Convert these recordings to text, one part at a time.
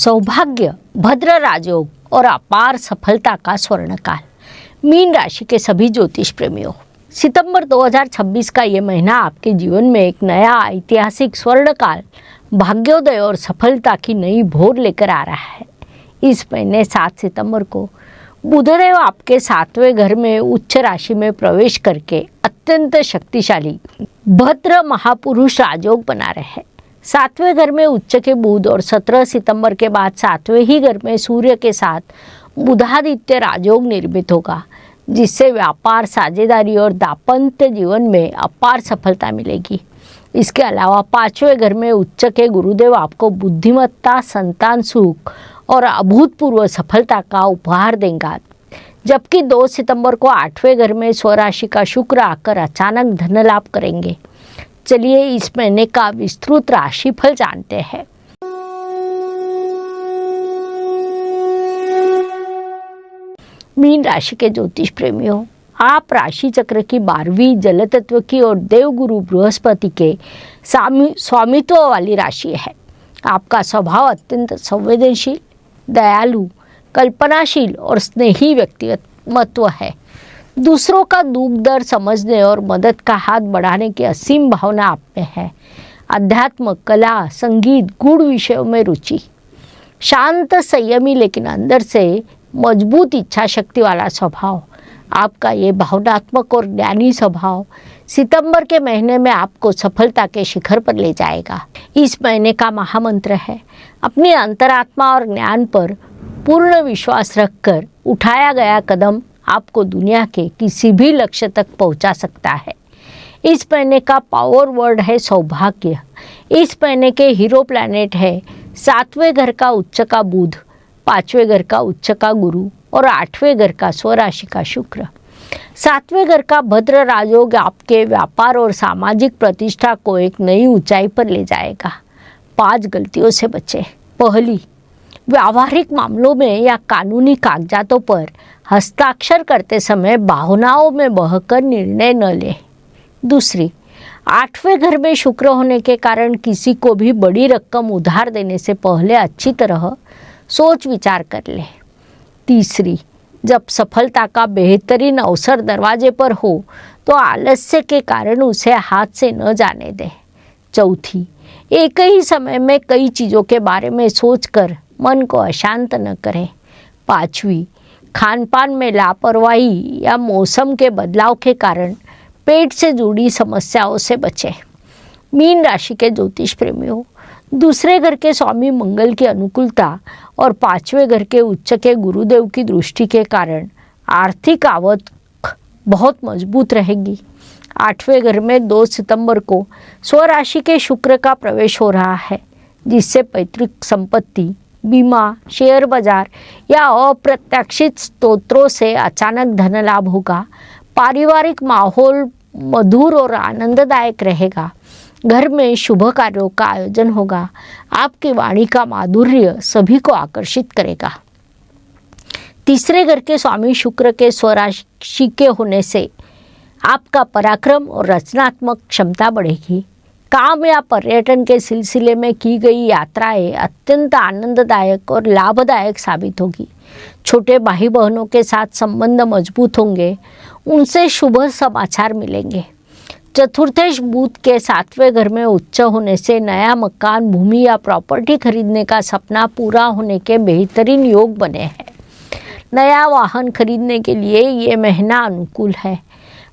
सौभाग्य, भद्र राजयोग और अपार सफलता का स्वर्ण काल। मीन राशि के सभी ज्योतिष प्रेमियों, सितंबर 2026 का ये महीना आपके जीवन में एक नया ऐतिहासिक स्वर्ण काल, भाग्योदय और सफलता की नई भोर लेकर आ रहा है। इस महीने 7 सितंबर को बुधदेव आपके 7वें घर में उच्च राशि में प्रवेश करके अत्यंत शक्तिशाली भद्र महापुरुष राजयोग बना रहे हैं। 7वें घर में उच्च के बुध और 17 सितंबर के बाद 7वें ही घर में सूर्य के साथ बुधादित्य राजयोग निर्मित होगा, जिससे व्यापार, साझेदारी और दाम्पत्य जीवन में अपार सफलता मिलेगी। इसके अलावा 5वें घर में उच्च के गुरुदेव आपको बुद्धिमत्ता, संतान सुख और अभूतपूर्व सफलता का उपहार देंगे, जबकि 2 सितंबर को 8वें घर में स्वराशि का शुक्र आकर अचानक धन लाभ करेंगे। चलिए इस महीने का विस्तृत राशिफल जानते हैं। मीन राशि के ज्योतिष प्रेमियों, आप राशि चक्र की 12वीं जल तत्व की और देवगुरु बृहस्पति के स्वामित्व वाली राशि है। आपका स्वभाव अत्यंत संवेदनशील, दयालु, कल्पनाशील और स्नेही व्यक्तिमत्व है। दूसरों का दुख दर्द समझने और मदद का हाथ बढ़ाने की असीम भावना आप में है। अध्यात्म, कला, संगीत, गूढ़ विषयों में रुचि, शांत, संयमी लेकिन अंदर से मजबूत इच्छा शक्ति वाला स्वभाव। आपका ये भावनात्मक और ज्ञानी स्वभाव सितंबर के महीने में आपको सफलता के शिखर पर ले जाएगा। इस महीने का महामंत्र है, अपनी अंतरात्मा और ज्ञान पर पूर्ण विश्वास रखकर उठाया गया कदम आपको दुनिया के किसी भी लक्ष्य तक पहुंचा सकता है। इस महीने का पावर वर्ड है सौभाग्य। इस महीने के हीरो प्लैनेट है 7वें घर का उच्च का बुध, 5वें घर का उच्च का गुरु और 8वें घर का स्वराशि का शुक्र। 7वें घर का भद्र राजयोग आपके व्यापार और सामाजिक प्रतिष्ठा को एक नई ऊंचाई पर ले जाएगा। 5 गलतियों से बचें। पहली, व्यावहारिक मामलों में या कानूनी कागजातों पर हस्ताक्षर करते समय भावनाओं में बहकर निर्णय न लें। दूसरी, 8वें घर में शुक्र होने के कारण किसी को भी बड़ी रकम उधार देने से पहले अच्छी तरह सोच विचार कर लें। तीसरी, जब सफलता का बेहतरीन अवसर दरवाजे पर हो तो आलस्य के कारण उसे हाथ से न जाने दें। चौथी, एक ही समय में कई चीज़ों के बारे में सोचकर मन को अशांत न करें। 5वीं, खान पान में लापरवाही या मौसम के बदलाव के कारण पेट से जुड़ी समस्याओं से बचें। मीन राशि के ज्योतिष प्रेमियों, दूसरे घर के स्वामी मंगल की अनुकूलता और 5वें घर के उच्च के गुरुदेव की दृष्टि के कारण आर्थिक आवक बहुत मजबूत रहेगी। 8वें घर में 2 सितंबर को स्वराशि के शुक्र का प्रवेश हो रहा है, जिससे पैतृक संपत्ति, बीमा, शेयर बाजार या अप्रत्याशित स्रोतों से अचानक धन लाभ होगा। पारिवारिक माहौल मधुर और आनंददायक रहेगा। घर में शुभ कार्यों का आयोजन होगा। आपकी वाणी का माधुर्य सभी को आकर्षित करेगा। तीसरे घर के स्वामी शुक्र के स्वराशि के होने से आपका पराक्रम और रचनात्मक क्षमता बढ़ेगी। काम या पर्यटन के सिलसिले में की गई यात्राएं अत्यंत आनंददायक और लाभदायक साबित होगी। छोटे भाई बहनों के साथ संबंध मजबूत होंगे, उनसे शुभ समाचार मिलेंगे। चतुर्थेश बुध के 7वें घर में उच्च होने से नया मकान, भूमि या प्रॉपर्टी खरीदने का सपना पूरा होने के बेहतरीन योग बने हैं। नया वाहन खरीदने के लिए ये महीना अनुकूल है।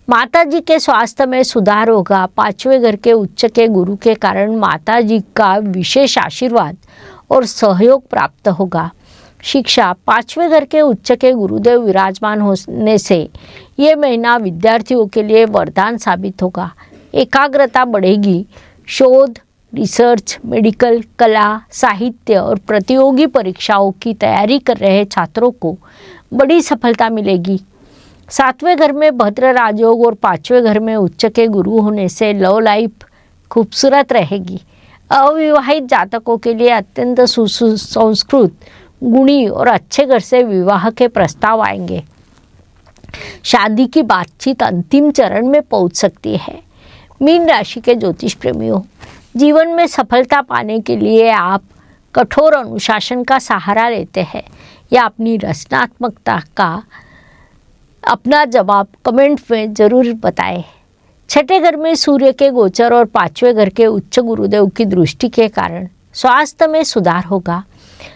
माताजी के स्वास्थ्य में सुधार होगा। 5वें घर के उच्च के गुरु के कारण माताजी का विशेष आशीर्वाद और सहयोग प्राप्त होगा। शिक्षा, 5वें घर के उच्च के गुरुदेव विराजमान होने से ये महीना विद्यार्थियों के लिए वरदान साबित होगा। एकाग्रता बढ़ेगी। शोध, रिसर्च, मेडिकल, कला, साहित्य और प्रतियोगी परीक्षाओं की तैयारी कर रहे छात्रों को बड़ी सफलता मिलेगी। 7वें घर में भद्र राजयोग और 5वें घर में उच्च के गुरु होने से लव लाइफ खूबसूरत रहेगी। अविवाहित जातकों के लिए अत्यंत सुसंस्कृत, गुणी और अच्छे घर से विवाह के प्रस्ताव आएंगे। शादी की बातचीत अंतिम चरण में पहुंच सकती है। मीन राशि के ज्योतिष प्रेमियों, जीवन में सफलता पाने के लिए आप कठोर अनुशासन का सहारा लेते हैं या अपनी रचनात्मकता का अपना जवाब कमेंट में ज़रूर बताएं। छठे घर में सूर्य के गोचर और पांचवें घर के उच्च गुरुदेव की दृष्टि के कारण स्वास्थ्य में सुधार होगा।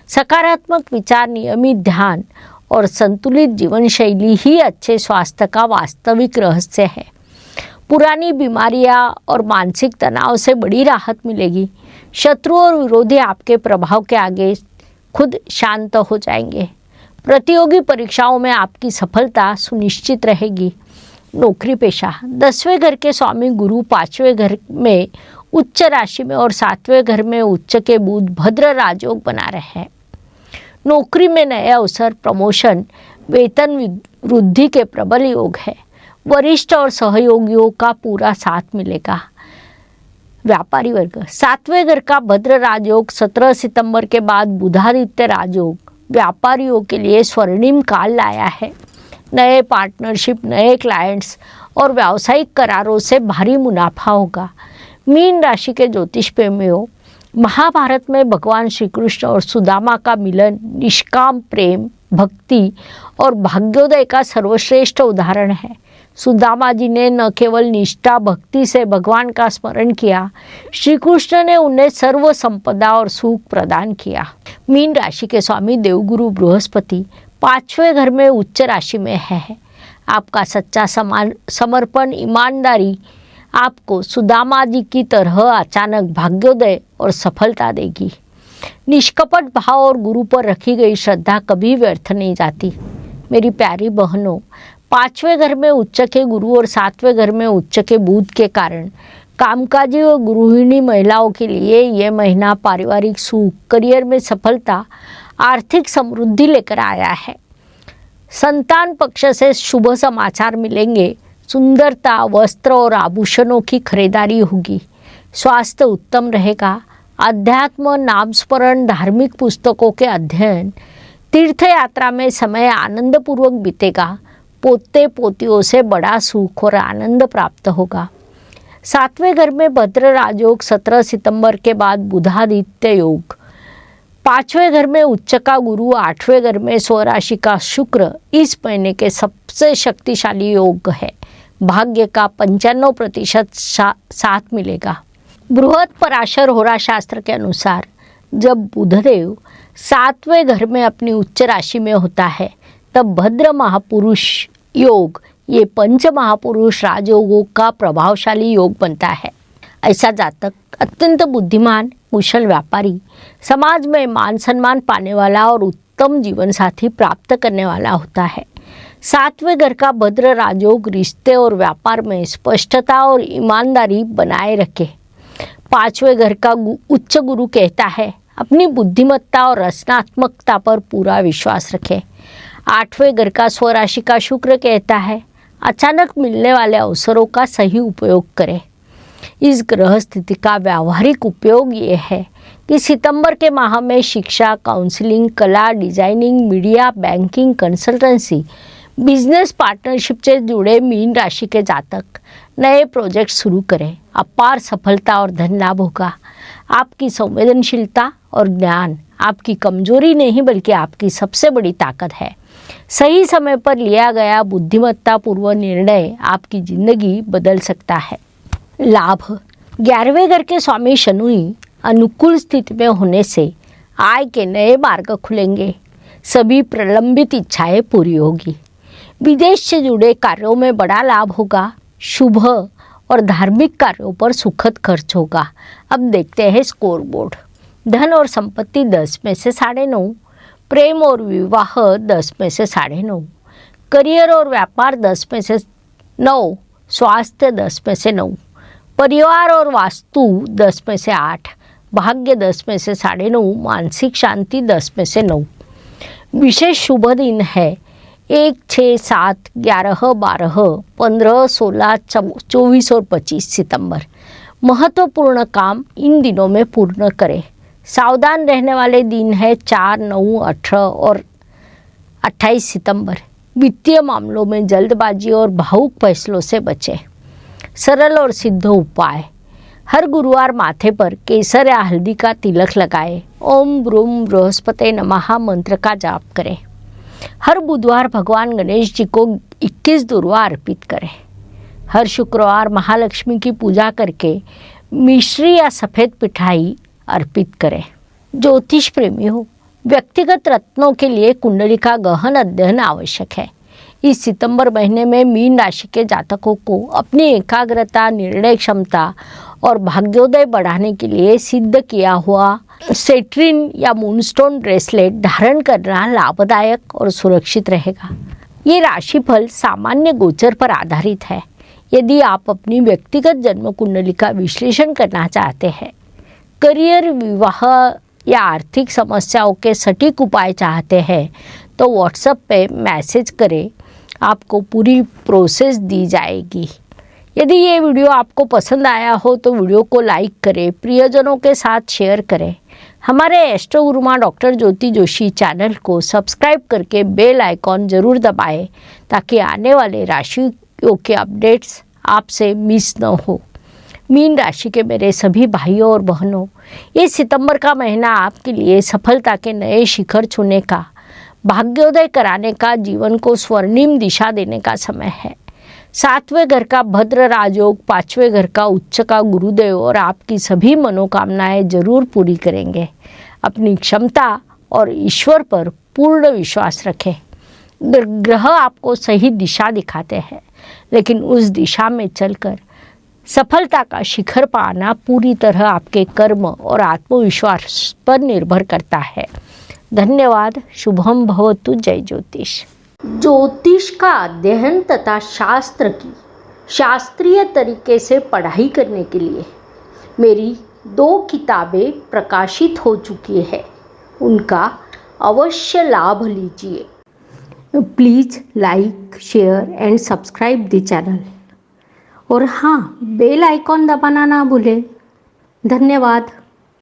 सकारात्मक विचार, नियमित ध्यान और संतुलित जीवन शैली ही अच्छे स्वास्थ्य का वास्तविक रहस्य है। पुरानी बीमारियां और मानसिक तनाव से बड़ी राहत मिलेगी। शत्रु और विरोधी आपके प्रभाव के आगे खुद शांत हो जाएंगे। प्रतियोगी परीक्षाओं में आपकी सफलता सुनिश्चित रहेगी। नौकरी पेशा, 10वें घर के स्वामी गुरु 5वें घर में उच्च राशि में और 7वें घर में उच्च के बुध भद्र राजयोग बना रहे हैं। नौकरी में नए अवसर, प्रमोशन, वेतन वृद्धि के प्रबल योग है। वरिष्ठ और सहयोगियों का पूरा साथ मिलेगा। व्यापारी वर्ग, 7वें घर का भद्र राजयोग 17 सितंबर के बाद बुधादित्य राजयोग व्यापारियों के लिए स्वर्णिम काल लाया है। नए पार्टनरशिप, नए क्लाइंट्स और व्यावसायिक करारों से भारी मुनाफा होगा। मीन राशि के ज्योतिष प्रेमियों, महाभारत में भगवान श्री कृष्ण और सुदामा का मिलन निष्काम प्रेम, भक्ति और भाग्योदय का सर्वश्रेष्ठ उदाहरण है। सुदामा जी ने न केवल निष्ठा भक्ति से भगवान का स्मरण किया, श्री कृष्ण ने उन्हें सर्व संपदा और सुख प्रदान किया। मीन राशि के स्वामी देवगुरु बृहस्पति 5वें घर में उच्च राशि में है। आपका सच्चा समर्पण, ईमानदारी आपको सुदामा जी की तरह अचानक भाग्योदय और सफलता देगी। निष्कपट भाव और गुरु पर रखी गई श्रद्धा कभी व्यर्थ नहीं जाती। मेरी प्यारी बहनों, 5वें घर में उच्च के गुरु और 7वें घर में उच्च के बुध के कारण कामकाजी और गृहिणी महिलाओं के लिए यह महीना पारिवारिक सुख, करियर में सफलता, आर्थिक समृद्धि लेकर आया है। संतान पक्ष से शुभ समाचार मिलेंगे। सुंदरता, वस्त्र और आभूषणों की खरीदारी होगी। स्वास्थ्य उत्तम रहेगा। अध्यात्म, नामस्मरण, धार्मिक पुस्तकों के अध्ययन, तीर्थ यात्रा में समय आनंदपूर्वक बीतेगा। पोते पोतियों से बड़ा सुख और आनंद प्राप्त होगा। 7वें घर में भद्र राजयोग 17 सितंबर के बाद बुधादित्य योग। 5वें घर में उच्च का गुरु, 8वें घर में स्वराशि का शुक्र इस महीने के सबसे शक्तिशाली योग है। भाग्य का 95% साथ मिलेगा। बृहद पराशर होरा शास्त्र के अनुसार जब बुधदेव 7वें घर में अपनी उच्च राशि में होता है तब भद्र महापुरुष योग, ये पंच महापुरुष राजयोगों का प्रभावशाली योग बनता है। ऐसा जातक अत्यंत बुद्धिमान, कुशल व्यापारी, समाज में मान सम्मान पाने वाला और उत्तम जीवन साथी प्राप्त करने वाला होता है। 7वें घर का भद्र राजयोग रिश्ते और व्यापार में स्पष्टता और ईमानदारी बनाए रखे। 5वें घर का उच्च गुरु कहता है अपनी बुद्धिमत्ता और रचनात्मकता पर पूरा विश्वास रखें। 8वें घर का स्वराशि का शुक्र कहता है अचानक मिलने वाले अवसरों का सही उपयोग करें। इस ग्रह स्थिति का व्यावहारिक उपयोग ये है कि सितंबर के माह में शिक्षा, काउंसलिंग, कला, designing, media, banking, consultancy, business partnership से जुड़े मीन राशि के जातक नए प्रोजेक्ट शुरू करें। अपार सफलता और धन लाभ होगा। आपकी संवेदनशीलता और ज्ञान आपकी कमजोरी नहीं बल्कि आपकी सबसे बड़ी ताकत है। सही समय पर लिया गया बुद्धिमत्तापूर्वक निर्णय आपकी जिंदगी बदल सकता है। लाभ, 11वें घर के स्वामी शनि अनुकूल स्थिति में होने से आय के नए मार्ग खुलेंगे। सभी प्रलंबित इच्छाएं पूरी होगी। विदेश से जुड़े कार्यों में बड़ा लाभ होगा। शुभ और धार्मिक कार्यों पर सुखद खर्च होगा। अब देखते हैं स्कोर बोर्ड। धन और संपत्ति 10 में से 9.5, प्रेम और विवाह 10 में से 9.5, करियर और व्यापार 10 में से 9, स्वास्थ्य 10 में से 9, परिवार और वास्तु 10 में से 8, भाग्य 10 में से 9.5, मानसिक शांति 10 में से 9। विशेष शुभ दिन है 1, 6, 7, 11, 12, 15, 16, 24 और 25 सितंबर। महत्वपूर्ण काम इन दिनों में पूर्ण करें। सावधान रहने वाले दिन है 4, 9, 18 और 28 सितंबर। वित्तीय मामलों में जल्दबाजी और भावुक फैसलों से बचें। सरल और सिद्ध उपाय, हर गुरुवार माथे पर केसर या हल्दी का तिलक लगाएं। ओम ब्रूम बृहस्पते नमः मंत्र का जाप करें। हर बुधवार भगवान गणेश जी को 21 दुर्वा अर्पित करें। हर शुक्रवार महालक्ष्मी की पूजा करके मिश्री या सफ़ेद मिठाई अर्पित करें। ज्योतिष प्रेमियों, व्यक्तिगत रत्नों के लिए कुंडली का गहन अध्ययन आवश्यक है। इस सितंबर महीने में मीन राशि के जातकों को अपनी एकाग्रता, निर्णय क्षमता और भाग्योदय बढ़ाने के लिए सिद्ध किया हुआ सेट्रिन या मूनस्टोन ब्रेसलेट धारण करना लाभदायक और सुरक्षित रहेगा। ये राशिफल सामान्य गोचर पर आधारित है। यदि आप अपनी व्यक्तिगत जन्म कुंडली का विश्लेषण करना चाहते हैं, करियर, विवाह या आर्थिक समस्याओं के सटीक उपाय चाहते हैं, तो व्हाट्सएप पे मैसेज करें, आपको पूरी प्रोसेस दी जाएगी। यदि ये वीडियो आपको पसंद आया हो तो वीडियो को लाइक करें, प्रियजनों के साथ शेयर करें। हमारे एस्ट्रो गुरुमा डॉक्टर ज्योति जोशी चैनल को सब्सक्राइब करके बेल आइकॉन जरूर दबाएं, ताकि आने वाले राशियों के अपडेट्स आपसे मिस न हो। मीन राशि के मेरे सभी भाइयों और बहनों, ये सितंबर का महीना आपके लिए सफलता के नए शिखर छूने का, भाग्योदय कराने का, जीवन को स्वर्णिम दिशा देने का समय है। 7वें घर का भद्र राजयोग, 5वें घर का उच्च का गुरुदेव और आपकी सभी मनोकामनाएं जरूर पूरी करेंगे। अपनी क्षमता और ईश्वर पर पूर्ण विश्वास रखें। ग्रह आपको सही दिशा दिखाते हैं, लेकिन उस दिशा में चलकर सफलता का शिखर पाना पूरी तरह आपके कर्म और आत्मविश्वास पर निर्भर करता है। धन्यवाद। शुभम भवतु। जय ज्योतिष। ज्योतिष का अध्ययन तथा शास्त्र की शास्त्रीय तरीके से पढ़ाई करने के लिए मेरी 2 किताबें प्रकाशित हो चुकी है, उनका अवश्य लाभ लीजिए। Please like, share and subscribe the channel. और हाँ, बेल आइकॉन दबाना ना भूलें। धन्यवाद।